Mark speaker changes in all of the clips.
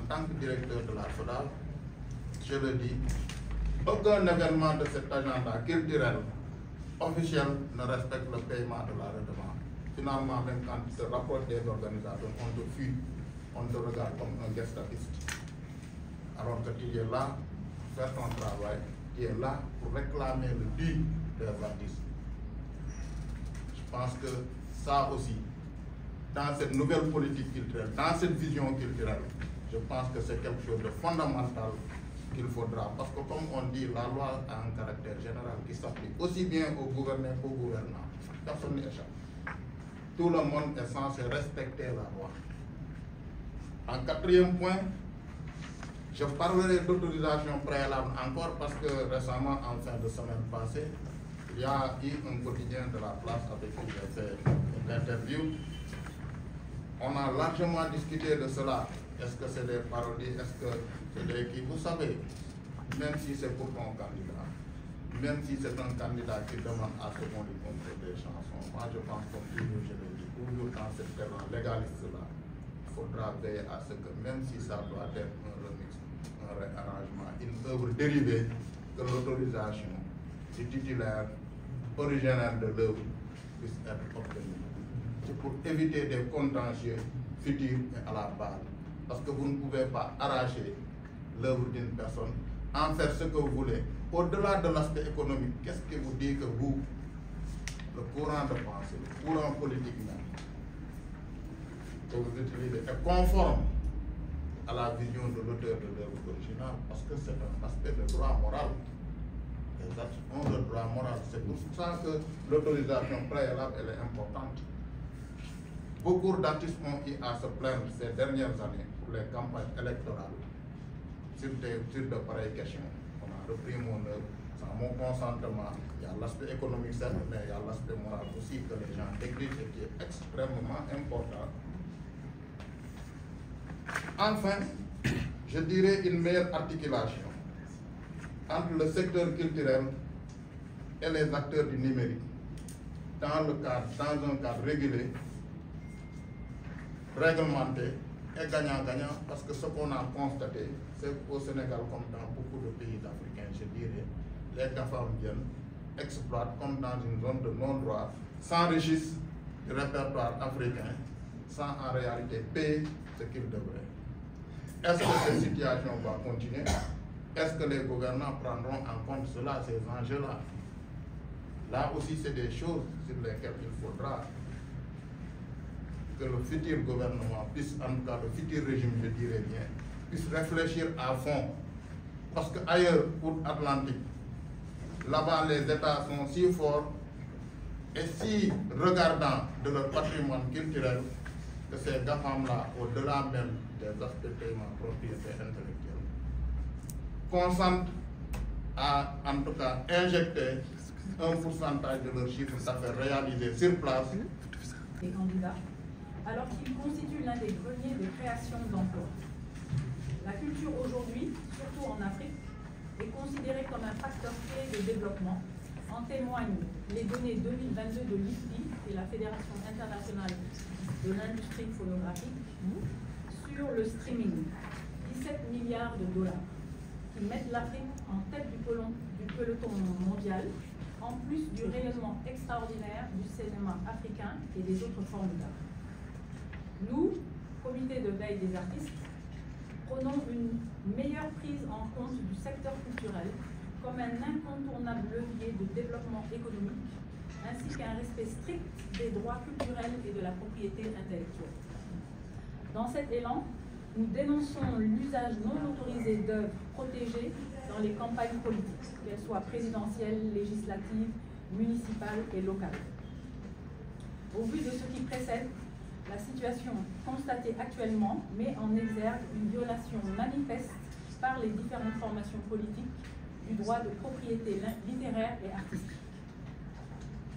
Speaker 1: tant que directeur de la FEDAL, je le dis, aucun événement de cet agenda culturel officiel ne respecte le paiement de la redevance. Finalement, même quand tu te rapproches des organisateurs, on te fuit, on te regarde comme un guest-artiste. Alors que tu es là pour faire ton travail, tu es là pour réclamer le dû des artistes. Je pense que ça aussi, dans cette nouvelle politique culturelle, dans cette vision culturelle, je pense que c'est quelque chose de fondamental qu'il faudra, parce que comme on dit, la loi a un caractère général qui s'applique aussi bien aux gouvernés qu'aux gouvernants. Personne n'y échappe. Tout le monde est censé respecter la loi. En quatrième point, je parlerai d'autorisation préalable encore parce que récemment, en fin de semaine passée, il y a eu un quotidien de la place avec qui j'ai fait une interview. On a largement discuté de cela. Est-ce que c'est des parodies? Est-ce que c'est des qui? Vous savez, même si c'est pour ton candidat, même si c'est un candidat qui demande à ce qu'on lui compte des chansons, moi je pense comme toujours, je le dis, toujours dans cette terrain légaliste-là, il faudra veiller à ce que même si ça doit être un remix, un réarrangement, une œuvre dérivée, que l'autorisation du titulaire originaire de l'œuvre puisse être obtenue. C'est pour éviter des contentieux futurs et à la base. Parce que vous ne pouvez pas arracher l'œuvre d'une personne, en faire ce que vous voulez. Au-delà de l'aspect économique, qu'est-ce qui vous dit que vous, le courant de pensée, le courant politique même, que vous utilisez est conforme à la vision de l'auteur de l'œuvre originale, parce que c'est un aspect de droit moral. Les actes ont le droit moral. C'est pour ça que l'autorisation préalable elle est importante. Beaucoup d'artistes ont eu à se plaindre ces dernières années pour les campagnes électorales sur de pareilles questions. On a repris mon œuvre sans mon consentement. Il y a l'aspect économique, certes, mais il y a l'aspect moral aussi que les gens négligent et qui est extrêmement important. Enfin, je dirais une meilleure articulation entre le secteur culturel et les acteurs du numérique dans un cadre régulé, réglementé et gagnant-gagnant, parce que ce qu'on a constaté, c'est qu'au Sénégal, comme dans beaucoup de pays africains, je dirais, les GAFAM viennent, exploitent comme dans une zone de non-droit, s'enrichissent du répertoire africain, sans en réalité payer ce qu'ils devraient. Est-ce que cette situation va continuer? Est-ce que les gouvernants prendront en compte cela, ces enjeux-là? Là aussi, c'est des choses sur lesquelles il faudra que le futur gouvernement puisse, en tout cas le futur régime, je dirais bien, puisse réfléchir à fond. Parce qu'ailleurs, outre-Atlantique, là-bas les États sont si forts et si regardants de leur patrimoine culturel que ces GAFAM-là, au-delà même des aspects paiement propriété intellectuelle, consentent à, en tout cas, injecter un pourcentage de leur chiffre d'affaires réalisé sur place.
Speaker 2: Les candidats, alors qu'ils constituent l'un des greniers de création d'emplois. La culture aujourd'hui, surtout en Afrique, est considérée comme un facteur clé de développement. En témoignent les données 2022 de l'IFPI et la Fédération internationale de l'industrie phonographique sur le streaming. 17 milliards de dollars qui mettent l'Afrique en tête du peloton mondial, en plus du rayonnement extraordinaire du cinéma africain et des autres formes d'art. Nous, comité de veille des artistes, prenons une meilleure prise en compte du secteur culturel comme un incontournable levier de développement économique, ainsi qu'un respect strict des droits culturels et de la propriété intellectuelle. Dans cet élan, nous dénonçons l'usage non autorisé d'œuvres protégées dans les campagnes politiques, qu'elles soient présidentielles, législatives, municipales et locales. Au vu de ce qui précède, la situation constatée actuellement met en exergue une violation manifeste par les différentes formations politiques du droit de propriété littéraire et artistique.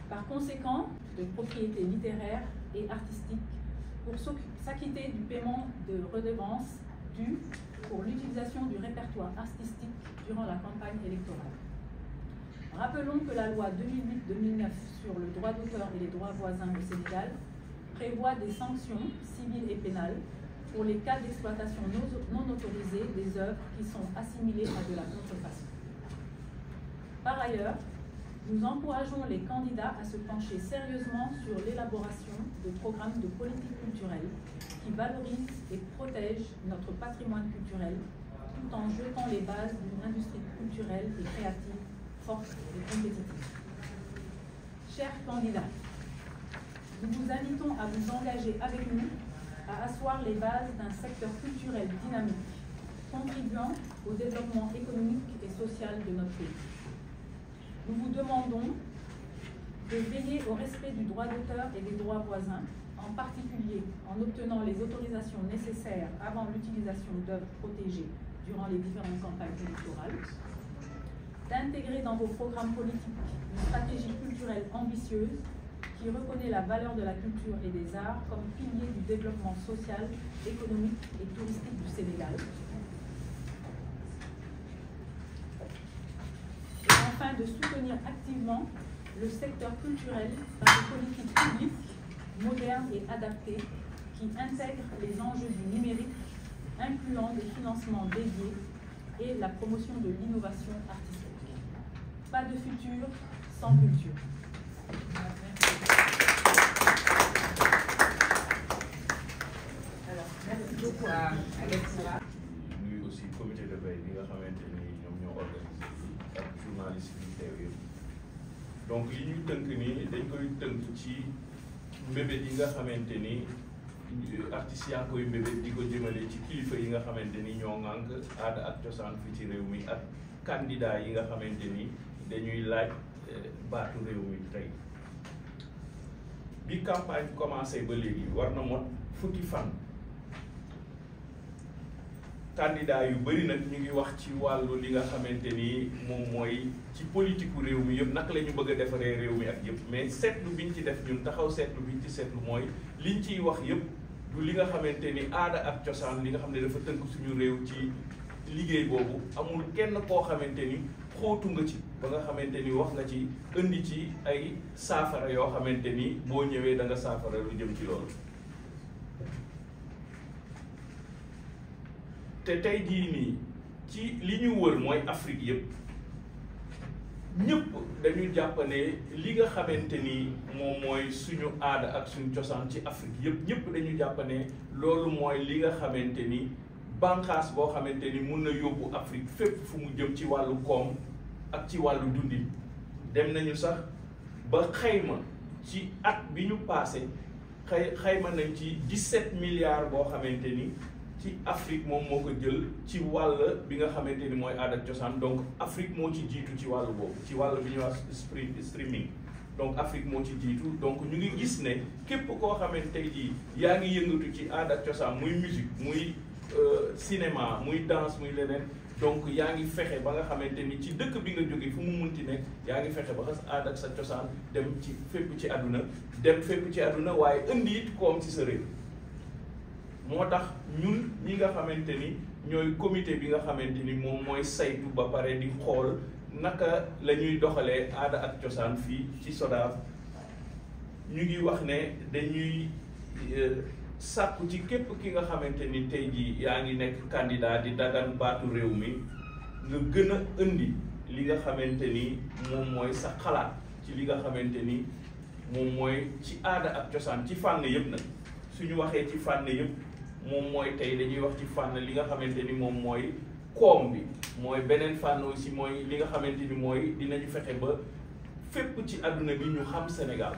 Speaker 2: Par conséquent, de propriété littéraire et artistique, pour s'acquitter du paiement de redevances dues pour l'utilisation du répertoire artistique durant la campagne électorale. Rappelons que la loi 2008-2009 sur le droit d'auteur et les droits voisins au Sénégal prévoit des sanctions civiles et pénales pour les cas d'exploitation non autorisée des œuvres qui sont assimilées à de la contrefaçon. Par ailleurs, nous encourageons les candidats à se pencher sérieusement sur l'élaboration de programmes de politique culturelle qui valorisent et protègent notre patrimoine culturel tout en jetant les bases d'une industrie culturelle et créative forte et compétitive. Chers candidats, nous vous invitons à vous engager avec nous à asseoir les bases d'un secteur culturel dynamique, contribuant au développement économique et social de notre pays. Nous vous demandons de veiller au respect du droit d'auteur et des droits voisins, en particulier en obtenant les autorisations nécessaires avant l'utilisation d'œuvres protégées durant les différentes campagnes électorales, d'intégrer dans vos programmes politiques une stratégie culturelle ambitieuse qui reconnaît la valeur de la culture et des arts comme pilier du développement social, économique et touristique du Sénégal. Et enfin, de soutenir activement le secteur culturel par des politiques publiques modernes et adaptées qui intègrent les enjeux du numérique, incluant des financements dédiés et la promotion de l'innovation artistique. Pas de futur sans culture.
Speaker 3: Alors, merci beaucoup à Alexia. Nuyu aussi comité de veille bi nga xamante ni ñoom ñoo organisé ak journaliste yi teew yëpp. Donc li ñuy tënk nii dañ koy tënk ci mbébét yi nga xamante ni artistes yaa koy mbébét di ko jëmale ci kilifa yi nga xamante ni ñoo ŋànk aada ak cosaan fii ci réew mi ak candidat yi nga xamante ni dañuy laaj baatu réew mi tey. Bi campagne commencé ba léegi war na mot fukki fan. Candidat yu bëri nag ñu ngi wax ci wàllu li nga xamante ni moom mooy ci politique réew mi yëpp naka la ñu bëgg a defaree réew mi ak yëpp mais seetlu biñ ci def ñun taxaw seetlu biñ ci seetlu mooy liñ ciy wax yëpp du li nga xamante ni aada ak cosaan li nga xam ne dafa tënk suñu réew ci liggéey boobu amul kenn koo xamante ni xóotu nga ci ba nga xamante ni wax nga ci indi ci ay saafara yoo xamante ni boo ñëwee da nga saafara lu jëm ci loolu. te tey jii nii ci li ñu wër mooy Afrique yëpp ñëpp dañu jàpp ne li nga xamante ni moom mooy suñu aada ak suñu cosaan ci Afrique yëpp ñëpp dañu jàpp ne loolu mooy li nga xamante ni bànqaas boo xamante ni mun na yóbbu Afrique fépp fu mu jëm ci wàllu koom ak ci wàllu dundin. dem nañu sax ba xayma ci at bi ñu passé xayma nañ ci 17 milliards boo xamante ni ci Afrique moom moo ko jël ci wàll bi nga xamante ni mooy aada ak cosaan donc Afrique moo ci jiitu ci wàllu boobu ci wàll bi ñuy wax streaming donc Afrique moo ci jiitu donc ñu ngi gis ne képp koo xamante tey jii yaa ngi yëngatu ci aada ak cosaan muy musique muy cinéma muy danse muy leneen donc yaa ngi fexe ba nga xamante ni ci dëkk bi nga jógee fu mu munti nekk yaa ngi fexe ba xas aada ak sa cosaan dem ci fépp ci àdduna dem fépp ci àdduna waaye indi it koom ci sa réew. moo tax ñun ñi nga xamante ni ñooy comité bi nga xamante ni moom mooy saytu ba pare di xool naka la ñuy doxalee aada ak cosaan fii ci SODAV ñu ngi wax ne dañuy sàkku ci képp ki nga xamante ni tey jii yaa ngi nekk candidat di dagan baatu réew mi nga gën a indi li nga xamante ni moom mooy sa xalaat ci li nga xamante ni moom mooy ci aada ak cosaan ci fànn yëpp nag suñu waxee ci fànn yëpp moom mooy tey dañuy wax ci fànn li nga xamante ni moom mooy koom bi mooy beneen fànn aussi mooy li nga xamante ni mooy dinañu fexe ba fépp ci àdduna bi ñu xam Sénégal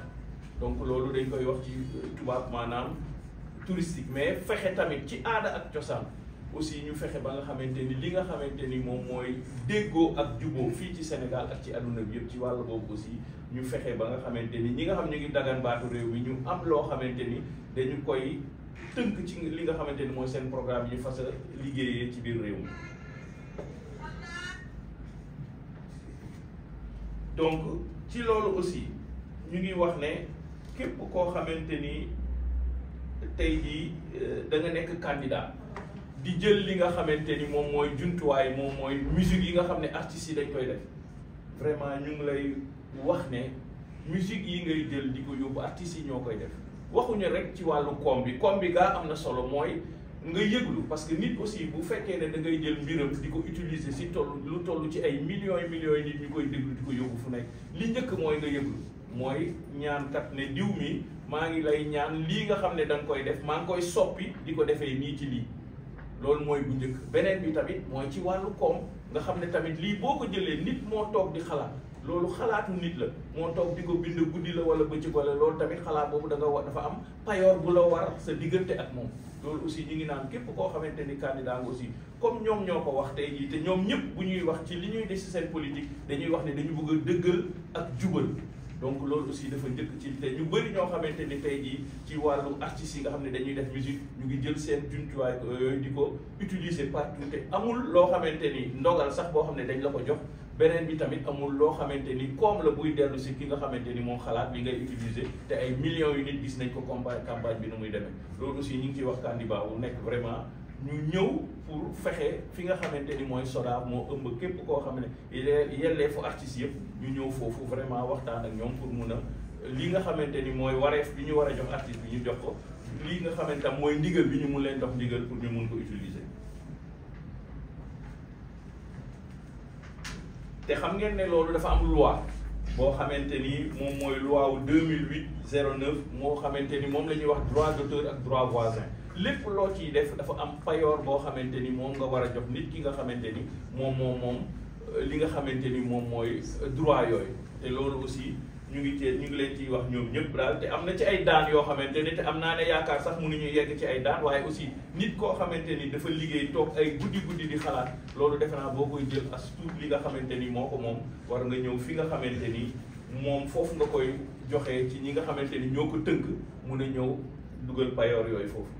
Speaker 3: donc loolu dañ koy wax ci tubaab maanaam touristique mais fexe tamit ci aada ak cosaan aussi ñu fexe ba nga xamante ni li nga xamante ni moom mooy déggoo ak juboo fii ci Sénégal ak ci àdduna bi yëpp ci wàll boobu aussi ñu fexe ba nga xamante ni ñi nga xam ñu ngi dagan baatu réew mi ñu am loo xamante ni dañu koy tënk ci li nga xamante ni mooy seen programme yi ñu fas a liggéeyee ci biir réew mi. donc ci loolu aussi ñu ngi wax ne képp koo xamante ni tey jii da nga nekk candidat di jël li nga xamante ni moom mooy jumtuwaay moom mooy musique yi nga xam ne artistes yi dañ koy def vraiment ñu ngi lay wax ne musique yi ngay jël di ko yóbbu artistes yi ñoo koy def waxuñu rek ci wàllu koom bi gaa am na solo mooy nga yëglu parce que nit aussi bu fekkee ne da ngay jël mbiram di ko utiliser si lu toll ci ay millions et millions yi nit ñu koy déglu di ko yóbbu fu nekk li njëkk mooy nga yëglu mooy ñaan kat ne diw mi maa ngi lay ñaan lii nga xam ne da nga koy def maa ngi koy soppi di ko defee nii ci lii loolu mooy bu njëkk beneen bi tamit mooy ci wàllu koom nga xam ne tamit lii boo ko jëlee nit moo toog di xalaat loolu xalaatu nit la moo toog di ko bind guddi la wala bëccëg wala loolu tamit xalaat boobu da nga war dafa am payoor bu la war sa diggante ak moom loolu aussi ñu ngi naan képp koo xamante ni candidat nga aussi comme ñoom ñoo ko wax tey jii te ñoom ñëpp bu ñuy wax ci li ñuy def si seen politique dañuy wax ne dañu bëgg a dëggal ak jubal donc loolu aussi dafa njëkk ci te ñu bëri ñoo xamante ni tey jii ci wàllu artistes yi nga xam ne dañuy def musique ñu ngi jël seen jumtuwaay yooyu di ko utiliser partout te amul loo xamante ni ndogal sax boo xam ne dañ la ko jox beneen bi tamit amul loo xamante ni koom la buy dellu si ki nga xamante ni moom xalaat li ngay utiliser te ay millions yu nit gis nañ ko campagne bi nu muy demee loolu aussi ñu ngi ciy wax candidat bu nekk vraiment ñu ñëw pour fexe fi nga xamante ni mooy SODAV moo ëmb képp koo xam ne yelleefu artistes yëpp ñu ñëw foofu vraiment waxtaan ak ñoom pour mun a li nga xamante ni mooy wareef bi ñu war a jox artiste bi ñu jox ko li nga xamante am mooy ndigal bi ñu mun leen dox ndigal pour ñu mun ko utiliser. te xam ngeen ne loolu dafa am loi boo xamante ni moom mooy loi wu 2008-09 moo xamante ni moom la ñuy wax droit d'auteur ak droit voisin lépp loo ciy def dafa am payoor boo xamante ni moom nga war a jox nit ki nga xamante ni moom li nga xamante ni moom mooy droit yooyu te loolu aussi ñu ngi leen ciy wax ñoom ñëpp daal te am na ci ay daan yoo xamante ni te am naa ne yaakaar sax mënuñu yegg ci ay daan waaye aussi nit koo xamante ni dafa liggéey toog ay guddi di xalaat loolu defe naa boo koy jël as tuut li nga xamante ni moo ko moom war nga ñëw fi nga xamante ni moom foofu nga koy joxee ci ñi nga xamante ni ñoo ko tënk mun a ñëw dugal payoor yooyu foofu.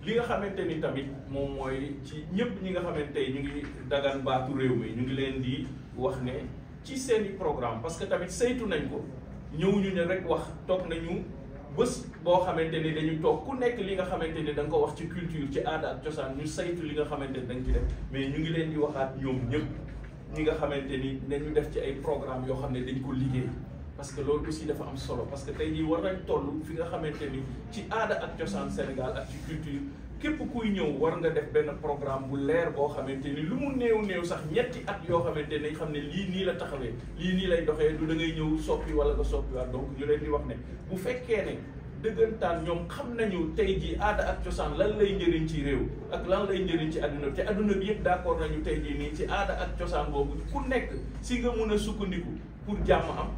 Speaker 3: li nga xamante ni tamit moom mooy ci ñëpp ñi nga xamante ñu ngi dagan baatu réew mi ñu ngi leen di wax ne ci seeni programme parce que tamit saytu nañ ko ñëwuñu ne rek wax toog nañu bés boo xamante ni dañu toog ku nekk li nga xamante ni da nga ko wax ci culture ci aada ak cosaan ñu saytu li nga xamante ni da nga ci def mais ñu ngi leen di waxaat ñoom ñëpp ñi nga xamante ni nañu def ci ay programme yoo xam ne dañ ko liggéey parce que loolu aussi dafa am solo parce que tey jii war nañ toll fi nga xamante ni ci aada ak cosaan Sénégal ak ci culture képp kuy ñëw war nga def benn programme bu leer boo xamante ni lu mu néew sax ñetti at yoo xamante ni xam ne lii nii la taxawee lii nii lay doxee du da ngay ñëw soppi wala nga soppiwaat donc ñu leen di wax ne bu fekkee ne dëggantaan ñoom xam nañu tey jii aada ak cosaan lan lay njëriñ ci réew ak lan lay njëriñ ci adduna te adduna bi yëpp d'accord nañu tey jii nii ci aada ak cosaan boobu ku nekk si nga mun a sukkandiku pour jàmm am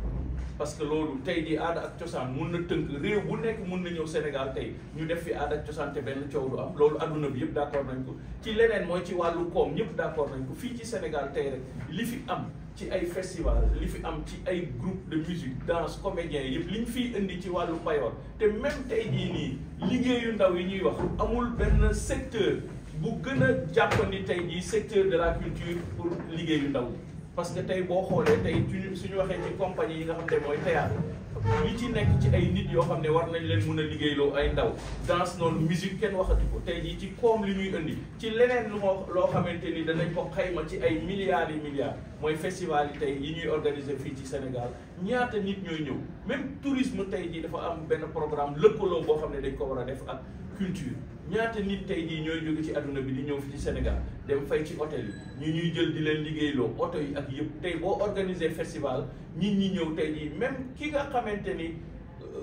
Speaker 3: parce que loolu tey jii aada ak cosaan mun na tënk réew bu nekk mun na ñëw Sénégal tey ñu def fi aada ak cosaan te benn coow du am loolu adduna bi yëpp d'accord nañ ko ci leneen mooy ci wàllu koom ñëpp d'accord nañ ko fii ci Sénégal tey rek li fi am ci ay festival li fi am ci ay groupe de musique danse comédiens yëpp li ñu fiy indi ci wàllu payoor te même tey jii nii liggéeyu ndaw yi ñuy wax amul benn secteur bu gën a jàppandi tey jii secteur de la culture pour liggéeyu ndaw parce que tey boo xoolee tey suñu waxee ci compagnie yi nga xam ne mooy théâtre li ci nekk ci ay nit yoo xam ne war nañ leen mun a liggéeyloo ay ndaw danse noonu musique kenn waxatu ko tey jii ci koom li ñuy indi ci leneen loo xamante ni danañ ko xayma ci ay milliards yi milliards mooy festival yi tey yi ñuy organiser fii ci Sénégal ñaata nit ñooy ñëw même tourisme tey jii dafa am benn programme lëkkaloo boo xam ne dañ ko war a def ak culture ñaata nit tey jii ñooy jóge ci adduna bi di ñëw fi ci Sénégal dem fay ci hôtel yi ñu ñuy jël di leen liggéeyloo oto yi ak yëpp tey boo organiser festival nit ñi ñëw tey jii même ki nga xamante ni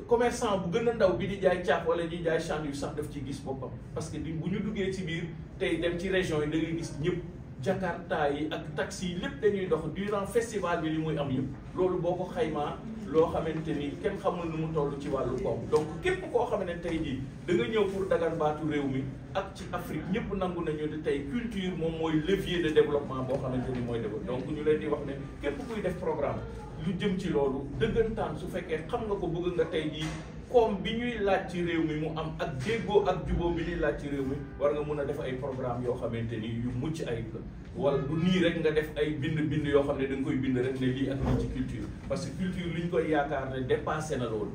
Speaker 3: commerçant bu gën a ndaw bi di jaay caaf wala di jaay sandwich sax daf ci gis boppam parce que bu ñu duggee ci biir tey dem ci région yi da ngay gis ñëpp Jakarta yi ak taxi yi lépp dañuy dox durant festival bi li muy am yëpp loolu boo ko xaymaa loo xamante ni kenn xamul nu mu toll ci wàllu koom donc képp koo xam ne tey jii da nga ñëw pour dagan baatu réew mi ak ci Afrique ñëpp nangu nañu ne tey culture moom mooy levier de développement boo xamante ni mooy développement donc ñu leen di wax ne képp kuy def programme lu jëm ci loolu dëggantaan su fekkee xam nga ko bëgg nga tey jii koom bi ñuy laaj ci réew mi mu am ak déggoo ak jubóo bi ñuy laaj ci réew mi war nga mun a def ay programme yoo xamante ni yu mucc ayib la wala du nii rek nga def ay bind yoo xam ne da nga koy bind rek ne lii ak lii ci culture parce que culture li ñu koy yaakaar ne dépassé na loolu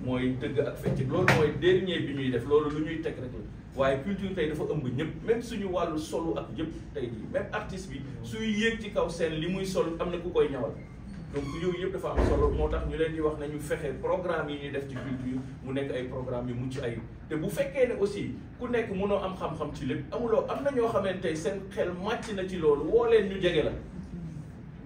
Speaker 3: mooy tëgg ak fecc loolu mooy dernier bi ñuy def loolu lu ñuy teg rek la waaye culture tey dafa ëmb ñëpp même suñu wàllu solu ak yëpp tey jii même artiste bi suy yéeg ci kaw scène li muy sol am na ku koy ñawal donc yooyu yëpp dafa am solo moo tax ñu leen di wax ne ñu fexe programme yi ñuy def ci culture mu nekk ay programme yu mucc ayib te bu fekkee ne aussi ku nekk mënoo am xam-xam ci lépp amuloo am na ñoo xamante seen xel màcc na ci loolu woo leen ñu jege la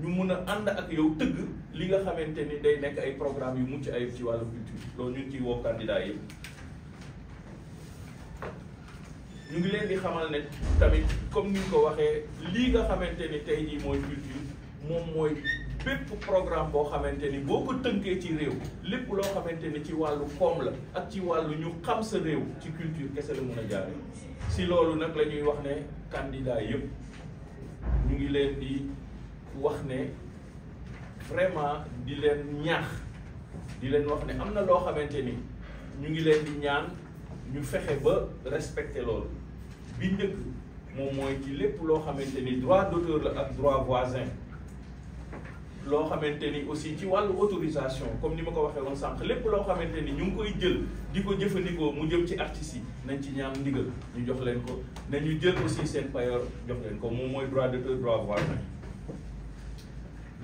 Speaker 3: ñu mun a ànd ak yow tëgg li nga xamante ni day nekk ay programme yu mucc ayib ci wàllu culture loolu ñu ngi ciy woo candidat yëpp. ñu ngi leen di xamal ne tamit comme ni ñu ko waxee lii nga xamante ni tey jii mooy culture moom mooy bépp programme boo xamante ni boo ko tënkee ci réew lépp loo xamante ni ci wàllu koom la ak ci wàllu ñu xam sa réew ci culture kese la mun a jaare si loolu nag la ñuy wax ne candidat yëpp ñu ngi leen di wax ne vraiment di leen ñaax di leen wax ne am na loo xamante ni ñu ngi leen di ñaan ñu fexe ba respecté loolu bi njëkk moom mooy ci lépp loo xamante ni droit d'auteur la ak droit voisin loo xamante ni aussi ci wàllu autorisation comme ni ma ko waxee woon sànq lépp loo xamante ni ñu ngi koy jël di ko jëfandikoo mu jëm ci artistes yi nañ ci ñaan ndigal ñu jox leen ko nañu jël aussi seen payoor jox leen ko moom mooy droit d'auteur droit voisin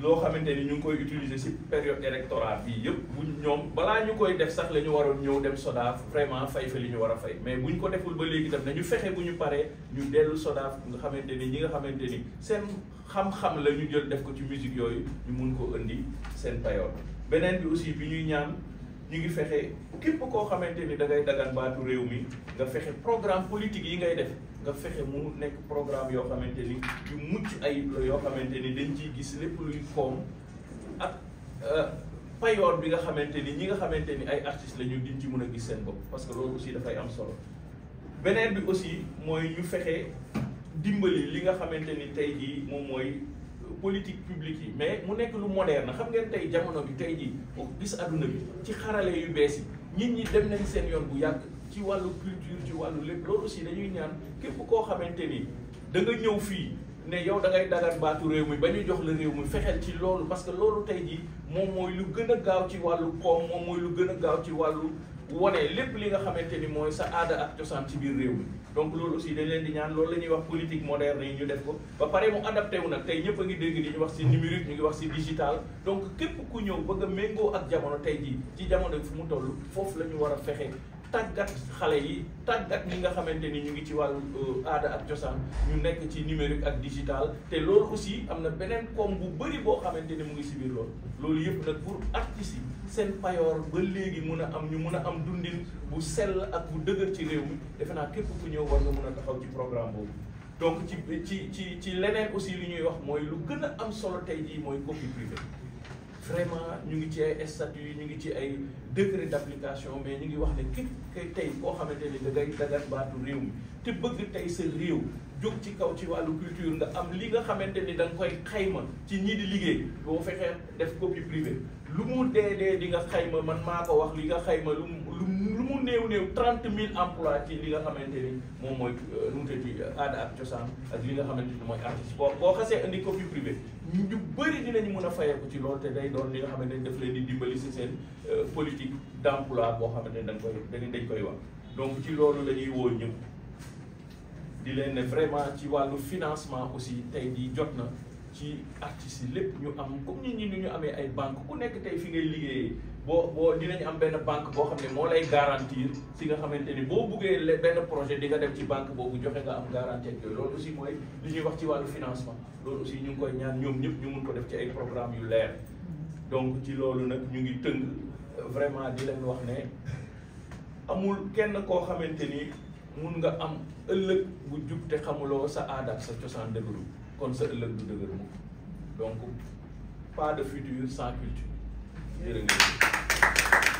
Speaker 3: loo xamante ni ñu ngi koy utiliser ci période électorale bii yëpp bu ñoom balaa ñu koy def sax la ñu waroon ñëw dem SODAV vraiment fay fa li ñu war a fay mais bu ñu ko deful ba léegi tam nañu fexe bu ñu paree ñu dellu SODAV nga xamante ni ñi nga xamante ni seen xam-xam la ñu jël def ko ci musique yooyu ñu mun ko indi seen payoor beneen bi aussi bi ñuy ñaan ñu ngi fexe képp koo xamante ni da ngay dagan baatu réew mi nga fexe programme politique yi ngay def nga fexe mu nekk programme yoo xamante ni yu mucc ayib la yoo xamante ni dañ ciy gis lépp luy koom ak payoor bi nga xamante ni ñi nga xamante ni ay artistes la ñu diñ ci mën a gis seen bopp parce que loolu aussi dafay am solo beneen bi aussi mooy ñu fexe dimbali li nga xamante ni tey jii moom mooy politique publique yi mais mu nekk lu moderne xam ngeen tey jamono bi tey jii boo gis adduna bi ci xarale yu bees yi nit ñi dem nañ seen yoon bu yàgg ci wàllu culture ci wàllu lépp loolu aussi dañuy ñaan képp koo xamante ni da nga ñëw fii ne yow da ngay dagan baatu réew mi ba ñu jox la réew mi fexeel ci loolu parce que loolu tey jii moom mooy lu gën a gaaw ci wàllu koom moom mooy lu gën a gaaw ci wàllu wone lépp li nga xamante ni mooy sa aada ak cosaan ci biir réew mi donc loolu aussi dañ leen di ñaan loolu la ñuy wax politique moderne yi ñu def ko ba pare mu adapté wu nag tey ñëpp a ngi dégg di ñu wax ci numérique ñu ngi wax ci digital donc képp ku ñëw bëgg a méngoo ak jamono tey jii ci jamono fu mu toll foofu la ñu war a fexe tàggat xale yi tàggat ñi nga xamante ni ñu ngi ci wàllu aada ak cosaan ñu nekk ci numérique ak digital te loolu aussi am na beneen koom bu bëri boo xamante ni mu ngi ci biir loolu yëpp nag pour artistes yi seen payoor ba léegi mun a am ñu mun a am dundin bu sell ak bu dëgër ci réew mi defe naa képp ku ñëw war nga mun a taxaw ci programme boobu donc ci leneen aussi li ñuy wax mooy lu gën a am solo tey jii mooy copie privée vraiment ñu ngi ci ay statut ñu ngi ci ay décret d'application mais ñu ngi wax ne képp kay tey koo xamante ni da ngay dagan baatu réew mi te bëgg tey sa réew jóg ci kaw ci wàllu culture nga am li nga xamante ni da nga koy xayma ci ñii di liggéey boo fexee def copie privée lu mu dee di nga xayma man maa ko wax li nga xayma lu mu néew 30 000 emplois ci li nga xamante ni moom mooy nu mu tëddee aada ak cosaan ak li nga xamante ni mooy artiste boo xasee indi copie privée ñu bëri dinañu mën a fayeeku ci loolu te day doon li nga xamante ni daf leen di dimbali si seen politique d'emploi boo xamante ni dañ koy wax donc ci loolu la ñuy woo ñëpp di leen ne vraiment ci wàllu financement aussi tey jii jot na ci artistes yi lépp ñu am comme nit ñi ni ñu amee ay banque ku nekk tey fi ngay liggéeyee boo dinañ am benn banque boo xam ne moo lay garantir si nga xamante ni boo buggee benn projet di nga dem ci banque boobu joxe nga am garantie ak yooyu loolu aussi mooy li ñuy wax ci wàllu financement loolu aussi ñu ngi koy ñaan ñoom ñëpp ñu mun ko def ci ay programme yu leer donc ci loolu nag ñu ngi tënk vraiment di leen wax ne amul kenn koo xamante ni mun nga am ëllëg bu jub te xamuloo sa aada ak sa cosaan dëgëru kon sa ëllëg du dëgër mukk donc pas de futur sans culture jërë ngeen